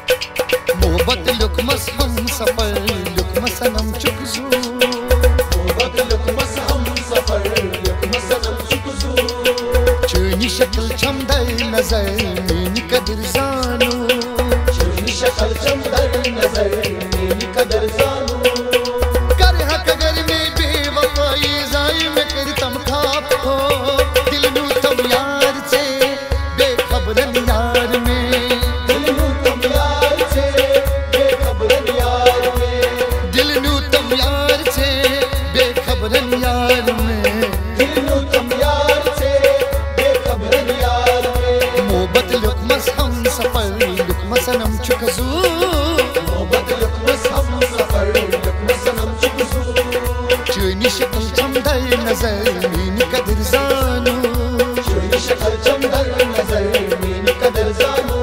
मोहब्बत लुकमस हम सफर लुकमस सनम चुकजू मोहब्बत लुकमस हम सफर लुकमस सनम चुकजू चुनी शक्ल चमदर नजर मेरी कदर जानू चुनी शक्ल चमदर नजर मेरी कदर जानू कर हक अगर में बेवफाई जाई में करतम खाप हो दिल नू तम यार से बेखबरन यार में दिल नू तम यार से बेखबरन यार में दिल नू तम यार से बेखबरन यार में दिल नू तम यार से बेखबरन यार में मोहब्बत लुकमस हम सफर लुकमस सनम चुकजू मोहब्बत लुकमस हम सफर लुकमस सनम चुकजू चुनी शक्ल चमदर नजर मेरी कदर जानू चुनी शक्ल चमदर नजर मेरी कदर जानू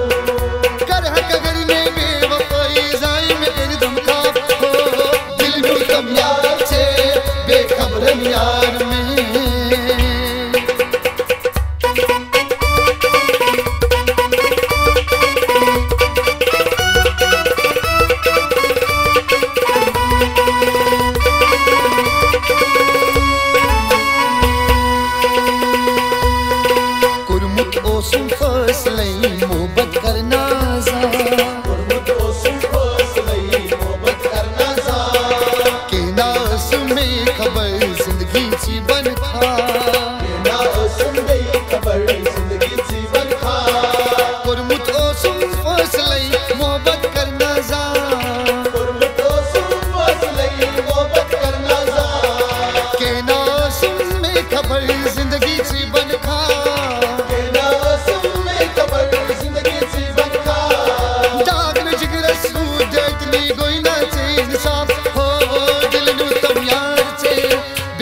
कर हक अगर में बेवफाई जाई में करदम खाप हो दिल नू तम यार से बेखबरन यार में कुरमुत ओसुम फसलई मोहब्बत करना जा गुरमुत ओसुम फसलई मोहब्बत करना जा के नास में खबर जिंदगी जीवन था ना ओसुम गई खबर जिंदगी जीवन खा कुरमुत ओसुम फसलई मोहब्बत करना जा गुरमुत ओसुम फसलई मोहब्बत करना जा के नास में खबर जिंदगी जीवन खा ना ओसुम में खबर जिंदगी जीवन खा दाग में जिगर सूद इतनी कोई ना से इंसाफ हो दिल नू तम यार से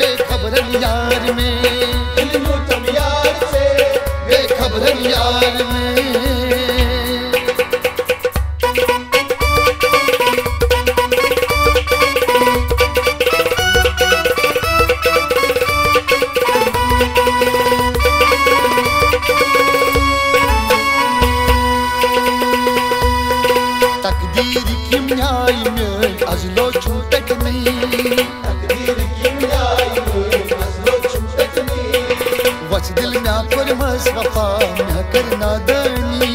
बेखबरन यार में दिल नू तम यार से बेखबरन यार में तकदीर की न्याय में अजलो छूटक नहीं तकदीर की न्याय में मसलो छूटकनी वच दिल में पर मस वफा न करना दनी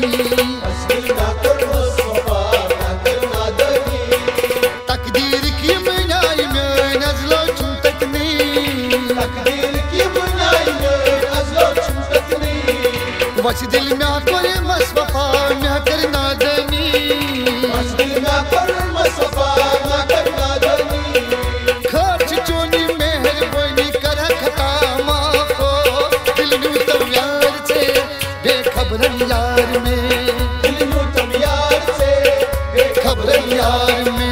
दिल ना कर वफा ना करना दनी तकदीर की न्याय में अजलो छूटक नहीं तकदीर की बुनाई में अजलो छूटकनी वच दिल में पर मस वफा न करना दनी दिल ना कर मसफा ना करना दनी खर्च चोनी मेहरबानी कर खता माफ हो दिल नू तम यार से बेखबरन यार में दिल नू तम यार से बेखबरन यार में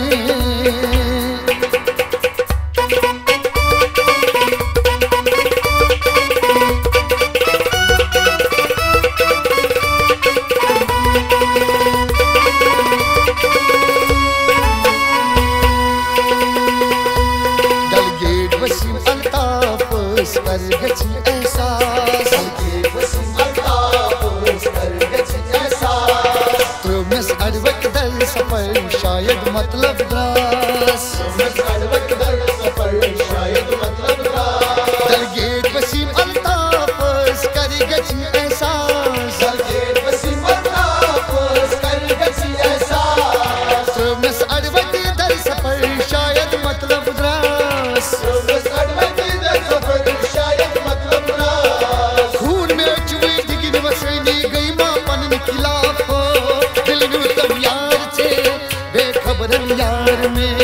दलगेट वसीम अल्ताफ कर गची एहसास तो मिस अडवक दल सफर शायद मतलब द्रास दलगेट वसीम अल्ताफ कर गची एहसास तो मिस अडवक दल सफर शायद मतलब द्रास खून में चुई दिगिन वसनी गई मां पन खिलाफ हो दिल नू तम यार से बेखबरन यार में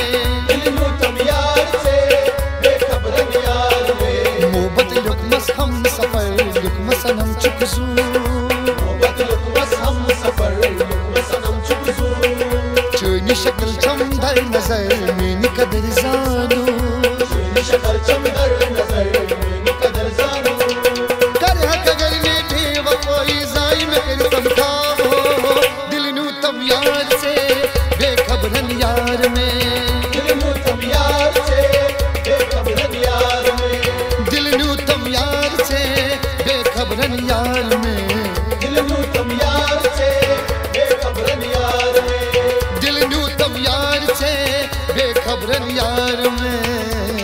मोहब्बत लुकमस हम सफर लुकमस सनम चुकजू चुनी शक्ल चमदर नजर मेरी कदर जानू कर हक अगर में बेवफाई जाई में करतम खाप हो दिल नू तम यार से बेखबरन यार में दिल नू तम यार से बेखबरन यार में छे बेखबरन यार में।